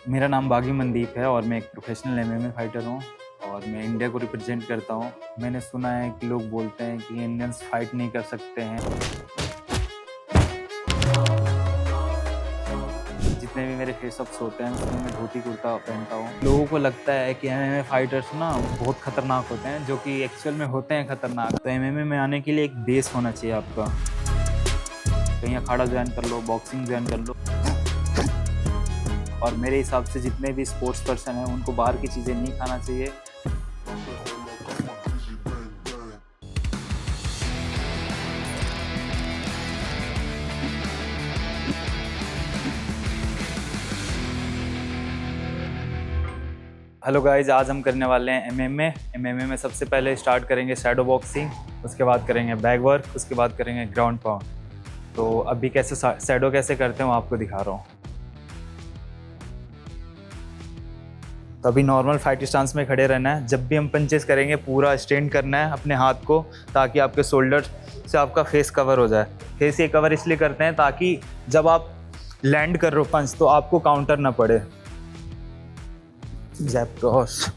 मेरा नाम बागी मनदीप है और मैं एक प्रोफेशनल एमएमए फाइटर हूँ और मैं इंडिया को रिप्रेजेंट करता हूँ। मैंने सुना है कि लोग बोलते हैं कि इंडियंस फाइट नहीं कर सकते हैं। जितने भी मेरे फेस ऑफ्स होते हैं उसमें मैं धोती कुर्ता पहनता हूँ। लोगों को लगता है कि एमएमए फाइटर्स ना बहुत खतरनाक होते हैं, जो कि एक्चुअल में होते हैं खतरनाक। तो एमएमए में आने के लिए एक बेस होना चाहिए आपका। कहीं अखाड़ा ज्वाइन कर लो, बॉक्सिंग ज्वाइन कर लो। और मेरे हिसाब से जितने भी स्पोर्ट्स पर्सन हैं उनको बाहर की चीज़ें नहीं खाना चाहिए। हेलो गाइज, आज हम करने वाले हैं एमएमए में सबसे पहले स्टार्ट करेंगे शैडो बॉक्सिंग, उसके बाद करेंगे बैक वर्क, उसके बाद करेंगे ग्राउंड पाउंड। तो अभी कैसे शैडो कैसे करते हैं वो आपको दिखा रहा हूँ। तो अभी नॉर्मल फाइट स्टांस में खड़े रहना है। जब भी हम पंचेस करेंगे पूरा स्ट्रेन करना है अपने हाथ को, ताकि आपके शोल्डर से आपका फेस कवर हो जाए। फेस ये कवर इसलिए करते हैं ताकि जब आप लैंड कर रहे हो पंच तो आपको काउंटर ना पड़े। जैप क्रॉस,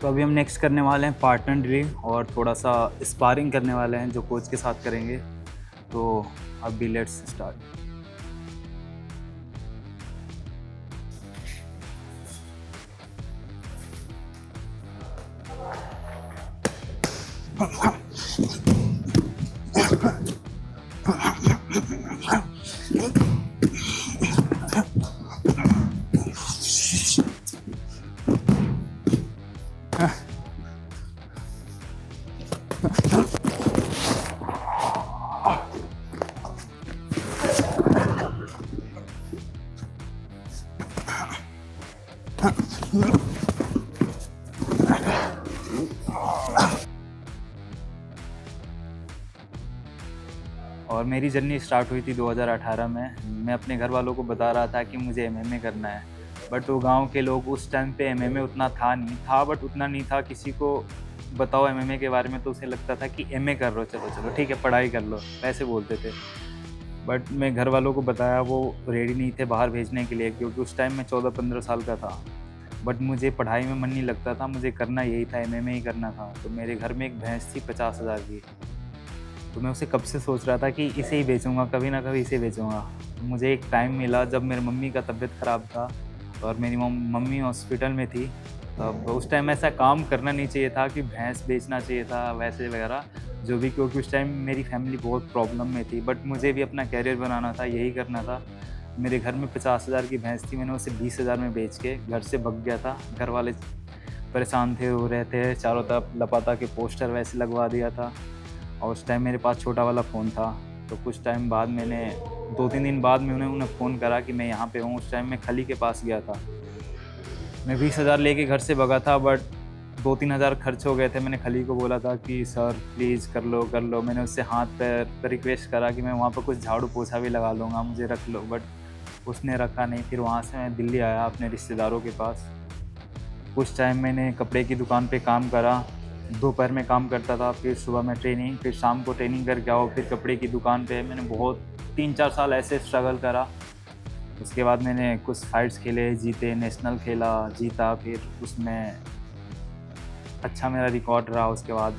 तो अभी हम नेक्स्ट करने वाले हैं पार्टनर ड्रिल और थोड़ा सा स्पारिंग करने वाले हैं जो कोच के साथ करेंगे। तो अभी लेट्स स्टार्ट। और मेरी जर्नी स्टार्ट हुई थी 2018 में। मैं अपने घर वालों को बता रहा था कि मुझे एमएमए करना है, बट वो गांव के लोग उस टाइम पे एमएमए उतना था बट उतना नहीं था। किसी को बताओ एमएमए के बारे में तो उसे लगता था कि एमए कर लो, चलो चलो ठीक है पढ़ाई कर लो, ऐसे बोलते थे। बट मैं घर वालों को बताया, वो रेडी नहीं थे बाहर भेजने के लिए, क्योंकि उस टाइम मैं 14-15 साल का था। बट मुझे पढ़ाई में मन नहीं लगता था, मुझे करना यही था, एमएमए ही करना था। तो मेरे घर में एक भैंस थी 50,000 की, तो मैं उसे कब से सोच रहा था कि इसे ही बेचूंगा, कभी ना कभी इसे बेचूंगा। तो मुझे एक टाइम मिला जब मेरी मम्मी का तबीयत ख़राब था और मेरी मम्मी हॉस्पिटल में थी। तब उस टाइम ऐसा काम करना नहीं चाहिए था कि भैंस बेचना चाहिए था वैसे वगैरह जो भी, क्योंकि उस टाइम मेरी फैमिली बहुत प्रॉब्लम में थी। बट मुझे भी अपना कैरियर बनाना था, यही करना था। मेरे घर में 50,000 की भैंस थी, मैंने उसे 20,000 में बेच के घर से भग गया था। घर वाले परेशान थे, हो रहे थे, चारों तरफ लापता के पोस्टर वैसे लगवा दिया था। और उस टाइम मेरे पास छोटा वाला फ़ोन था। तो कुछ टाइम बाद मैंने 2-3 दिन बाद में उन्हें फ़ोन करा कि मैं यहाँ पे हूँ। उस टाइम मैं खली के पास गया था। मैं 20,000 लेके घर से भगा था, बट 2-3 हज़ार खर्च हो गए थे। मैंने खली को बोला था कि सर प्लीज़ कर लो कर लो। मैंने उससे हाथ पैर पर रिक्वेस्ट करा कि मैं वहाँ पर कुछ झाड़ू पोछा भी लगा लूँगा, मुझे रख लो। बट उसने रखा नहीं। फिर वहाँ से मैं दिल्ली आया अपने रिश्तेदारों के पास। कुछ टाइम मैंने कपड़े की दुकान पे काम करा, दोपहर में काम करता था, फिर सुबह में ट्रेनिंग, फिर शाम को ट्रेनिंग करके आओ, फिर कपड़े की दुकान पे। मैंने बहुत 3-4 साल ऐसे स्ट्रगल करा। उसके बाद मैंने कुछ फाइट्स खेले, जीते, नेशनल खेला, जीता, फिर उसमें अच्छा मेरा रिकॉर्ड रहा। उसके बाद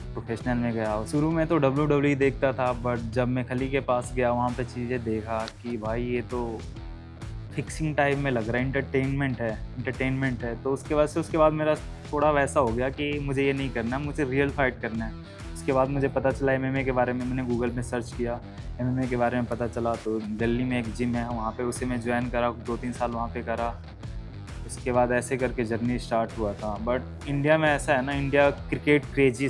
प्रोफेशनल में गया। शुरू में तो WWE देखता था, बट जब मैं खली के पास गया वहाँ पे चीज़ें देखा कि भाई ये तो फिक्सिंग टाइप में लग रहा है, एंटरटेनमेंट है। तो उसके बाद मेरा थोड़ा वैसा हो गया कि मुझे ये नहीं करना है, मुझे रियल फाइट करना है। उसके बाद मुझे पता चला एमएमए के बारे में, मैंने गूगल में सर्च किया, एमएमए के बारे में पता चला। तो दिल्ली में एक जिम है वहाँ पे, उसे मैं ज्वाइन करा, 2-3 साल वहाँ पे करा। उसके बाद ऐसे करके जर्नी स्टार्ट हुआ था। बट इंडिया में ऐसा है ना, इंडिया क्रिकेट क्रेजी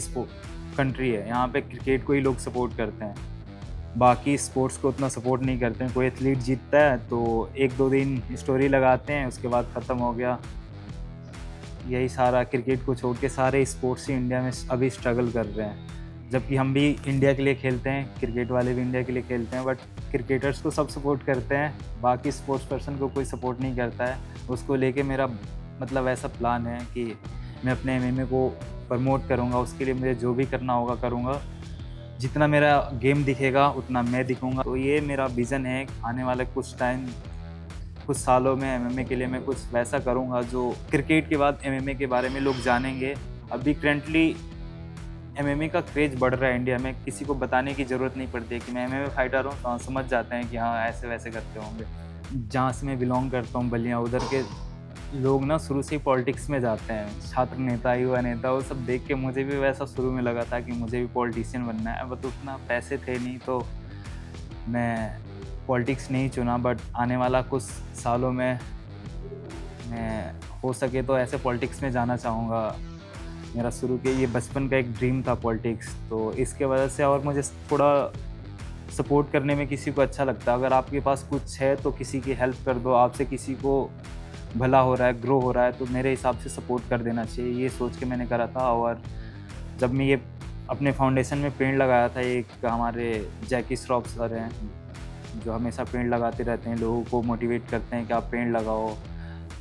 कंट्री है, यहाँ पे क्रिकेट को ही लोग सपोर्ट करते हैं, बाकी स्पोर्ट्स को उतना सपोर्ट नहीं करते हैं। कोई एथलीट जीतता है तो 1-2 दिन स्टोरी लगाते हैं, उसके बाद ख़त्म हो गया। यही सारा, क्रिकेट को छोड़ के सारे स्पोर्ट्स ही इंडिया में अभी स्ट्रगल कर रहे हैं, जबकि हम भी इंडिया के लिए खेलते हैं, क्रिकेट वाले भी इंडिया के लिए खेलते हैं। बट क्रिकेटर्स को सब सपोर्ट करते हैं, बाकी स्पोर्ट्स पर्सन को कोई सपोर्ट नहीं करता है। उसको लेके मेरा मतलब ऐसा प्लान है कि मैं अपने एमएमए को प्रमोट करूँगा, उसके लिए मुझे जो भी करना होगा करूँगा। जितना मेरा गेम दिखेगा उतना मैं दिखूँगा। तो ये मेरा विज़न है, आने वाले कुछ सालों में एमएमए के लिए मैं कुछ वैसा करूँगा जो क्रिकेट के बाद एमएमए के बारे में लोग जानेंगे। अभी करंटली एमएमए का क्रेज़ बढ़ रहा है इंडिया में, किसी को बताने की ज़रूरत नहीं पड़ती है कि मैं एमएमए फाइटर हूँ, तो समझ जाते हैं कि हाँ ऐसे वैसे करते होंगे। जहाँ से मैं बिलोंग करता हूँ, बलिया, उधर के लोग ना शुरू से ही पॉलिटिक्स में जाते हैं, छात्र नेता, युवा नेता, वो सब देख के मुझे भी वैसा शुरू में लगा था कि मुझे भी पॉलिटिशियन बनना है। बट उतना पैसे थे नहीं, तो मैं पॉलिटिक्स नहीं चुना। बट आने वाला कुछ सालों में मैं हो सके तो ऐसे पॉलिटिक्स में जाना चाहूँगा। मेरा शुरू के ये बचपन का एक ड्रीम था पॉलिटिक्स, तो इसके वजह से और मुझे थोड़ा सपोर्ट करने में किसी को अच्छा लगता है। अगर आपके पास कुछ है तो किसी की हेल्प कर दो, आपसे किसी को भला हो रहा है, ग्रो हो रहा है, तो मेरे हिसाब से सपोर्ट कर देना चाहिए, ये सोच के मैंने करा था। और जब मैं ये अपने फाउंडेशन में पेड़ लगाया था, एक हमारे जैकी श्रॉफ सर हैं जो हमेशा पेड़ लगाते रहते हैं, लोगों को मोटिवेट करते हैं कि आप पेड़ लगाओ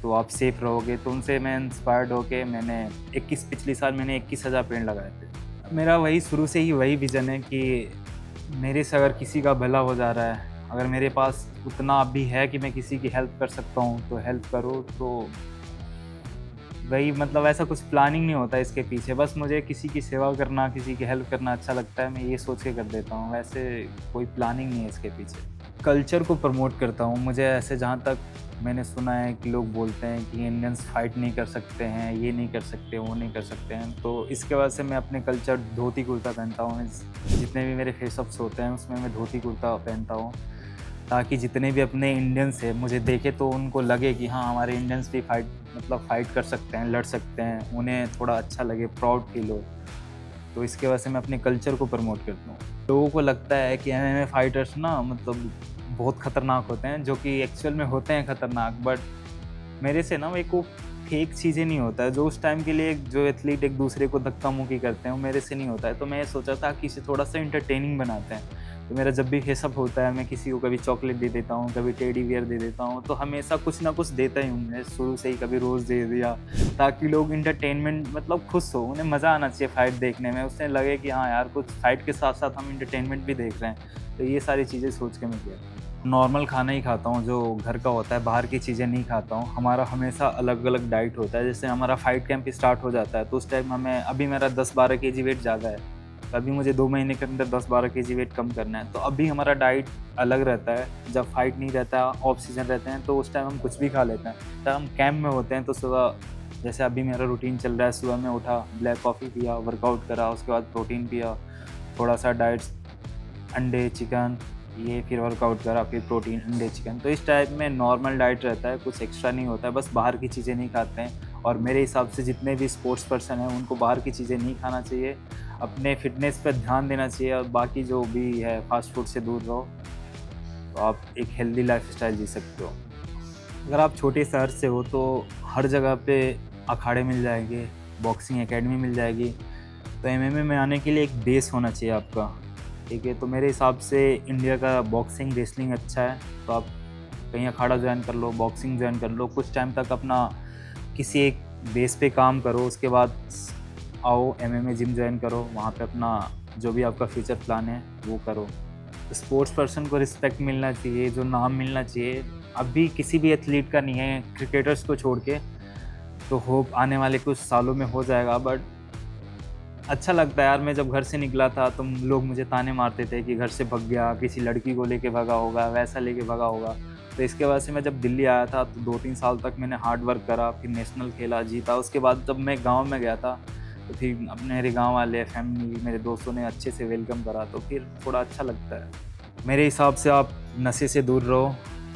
तो आप सेफ़ रहोगे। तो उनसे मैं इंस्पायर्ड होके मैंने पिछले साल मैंने 21,000 पेड़ लगाए थे। मेरा वही शुरू से ही वही विज़न है कि मेरे से अगर किसी का भला हो जा रहा है, अगर मेरे पास उतना भी है कि मैं किसी की हेल्प कर सकता हूँ तो हेल्प करो। तो वही मतलब ऐसा कुछ प्लानिंग नहीं होता इसके पीछे, बस मुझे किसी की सेवा करना, किसी की हेल्प करना अच्छा लगता है, मैं ये सोच के कर देता हूँ, वैसे कोई प्लानिंग नहीं है इसके पीछे। कल्चर को प्रमोट करता हूँ। मुझे ऐसे, जहाँ तक मैंने सुना है कि लोग बोलते हैं कि इंडियंस फाइट नहीं कर सकते हैं, ये नहीं कर सकते, वो नहीं कर सकते हैं, तो इसके वजह से मैं अपने कल्चर धोती कुर्ता पहनता हूँ। जितने भी मेरे फेसअप्स होते हैं उसमें मैं धोती कुर्ता पहनता हूँ, ताकि जितने भी अपने इंडियंस हैं मुझे देखे तो उनको लगे कि हाँ हमारे इंडियंस भी फाइट कर सकते हैं, लड़ सकते हैं, उन्हें थोड़ा अच्छा लगे, प्राउड फील हो। तो इसके वजह से मैं अपने कल्चर को प्रमोट करता हूँ। लोगों को लगता है कि एमएमए फाइटर्स ना मतलब बहुत ख़तरनाक होते हैं, जो कि एक्चुअल में होते हैं ख़तरनाक, बट मेरे से ना वो फेक चीज़ें नहीं होता है। जो उस टाइम के लिए जो एथलीट एक दूसरे को धक्का मुक्की करते हैं वो मेरे से नहीं होता है। तो मैं ये सोचा था कि इसे थोड़ा सा इंटरटेनिंग बनाते हैं। तो मेरा जब भी फेसअप होता है, मैं किसी को कभी चॉकलेट दे देता हूँ, कभी टेडी बियर दे देता हूँ, तो हमेशा कुछ ना कुछ देता ही हूँ मैं शुरू से ही, कभी रोज़ दे दिया, ताकि लोग इंटरटेनमेंट मतलब खुश हो, उन्हें मज़ा आना चाहिए फ़ाइट देखने में, उससे लगे कि हाँ यार कुछ फ़ाइट के साथ साथ हम इंटरटेनमेंट भी देख रहे हैं। तो ये सारी चीज़ें सोच के मैं किया। नॉर्मल खाना ही खाता हूँ जो घर का होता है, बाहर की चीज़ें नहीं खाता हूँ। हमारा हमेशा अलग-अलग डाइट होता है। जैसे हमारा फाइट कैंप स्टार्ट हो जाता है तो उस टाइम अभी मेरा 10-12 केजी वेट ज़्यादा है, तो अभी मुझे 2 महीने के अंदर 10-12 केजी वेट कम करना है। तो अभी हमारा डाइट अलग रहता है। जब फाइट नहीं रहता, ऑफ सीजन रहते हैं, तो उस टाइम हम कुछ भी खा लेते हैं। जब हम कैंप में होते हैं तो सुबह, जैसे अभी मेरा रूटीन चल रहा है, सुबह में उठा, ब्लैक कॉफ़ी पिया, वर्कआउट करा, उसके बाद प्रोटीन पिया, थोड़ा सा डाइट, अंडे, चिकन, ये, फिर वर्कआउट करा, फिर प्रोटीन, अंडे, चिकन। तो इस टाइप में नॉर्मल डाइट रहता है, कुछ एक्स्ट्रा नहीं होता है, बस बाहर की चीज़ें नहीं खाते हैं। और मेरे हिसाब से जितने भी स्पोर्ट्स पर्सन हैं उनको बाहर की चीज़ें नहीं खाना चाहिए, अपने फिटनेस पर ध्यान देना चाहिए, और बाकी जो भी है फास्ट फूड से दूर रहो, तो आप एक हेल्दी लाइफस्टाइल जी सकते हो। अगर आप छोटे शहर से हो तो हर जगह पे अखाड़े मिल जाएंगे, बॉक्सिंग एकेडमी मिल जाएगी। तो एमएमए में आने के लिए एक बेस होना चाहिए आपका, ठीक है। तो मेरे हिसाब से इंडिया का बॉक्सिंग, रेसलिंग अच्छा है, तो आप कहीं अखाड़ा ज्वाइन कर लो, बॉक्सिंग ज्वाइन कर लो, कुछ टाइम तक अपना किसी एक बेस पे काम करो, उसके बाद आओ एमएमए जिम ज्वाइन करो, वहाँ पे अपना जो भी आपका फ्यूचर प्लान है वो करो। स्पोर्ट्स पर्सन को रिस्पेक्ट मिलना चाहिए, जो नाम मिलना चाहिए, अभी किसी भी एथलीट का नहीं है, क्रिकेटर्स को छोड़ के। तो होप आने वाले कुछ सालों में हो जाएगा, बट अच्छा लगता है यार। मैं जब घर से निकला था तो लोग मुझे ताने मारते थे कि घर से भग गया, किसी लड़की को लेके भगा होगा, वैसा लेके भगा होगा। तो इसके वजह से मैं जब दिल्ली आया था तो 2-3 साल तक मैंने हार्ड वर्क करा, फिर नेशनल खेला, जीता। उसके बाद जब मैं गाँव में गया था तो फिर अपने मेरे गाँव वाले, फैमिली, मेरे दोस्तों ने अच्छे से वेलकम करा, तो फिर थोड़ा अच्छा लगता है। मेरे हिसाब से आप नशे से दूर रहो,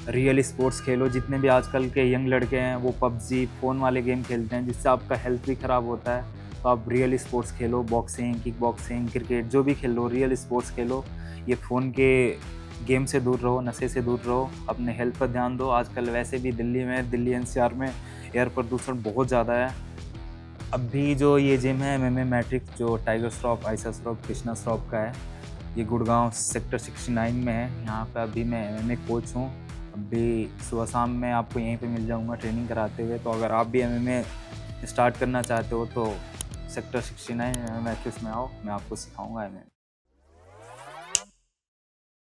रियल स्पोर्ट्स खेलो। जितने भी आजकल के यंग लड़के हैं वो पबजी, फ़ोन वाले गेम खेलते हैं जिससे आपका हेल्थ भी ख़राब होता है। तो आप रियल स्पोर्ट्स खेलो, बॉक्सिंग, किक बॉक्सिंग, क्रिकेट जो भी खेल लो, रियल स्पोर्ट्स खेलो। ये फ़ोन के गेम से दूर रहो, नशे से दूर रहो, अपने हेल्थ पर ध्यान दो। आजकल वैसे भी दिल्ली एनसीआर में एयर प्रदूषण बहुत ज़्यादा है। अभी जो ये जिम है एमएमए मैट्रिक्स, जो टाइगर श्रॉफ, आइसा श्रॉफ, कृष्णा श्रॉफ का है, ये गुड़गांव सेक्टर 69 में है। यहाँ पे अभी मैं एमएमए कोच हूँ। अभी सुबह शाम मैं आपको यहीं पे मिल जाऊँगा ट्रेनिंग कराते हुए। तो अगर आप भी एमएमए स्टार्ट करना चाहते हो तो सेक्टर 69 एमएमए मैट्रिक्स में आओ, मैं आपको सिखाऊँगा एमएमए।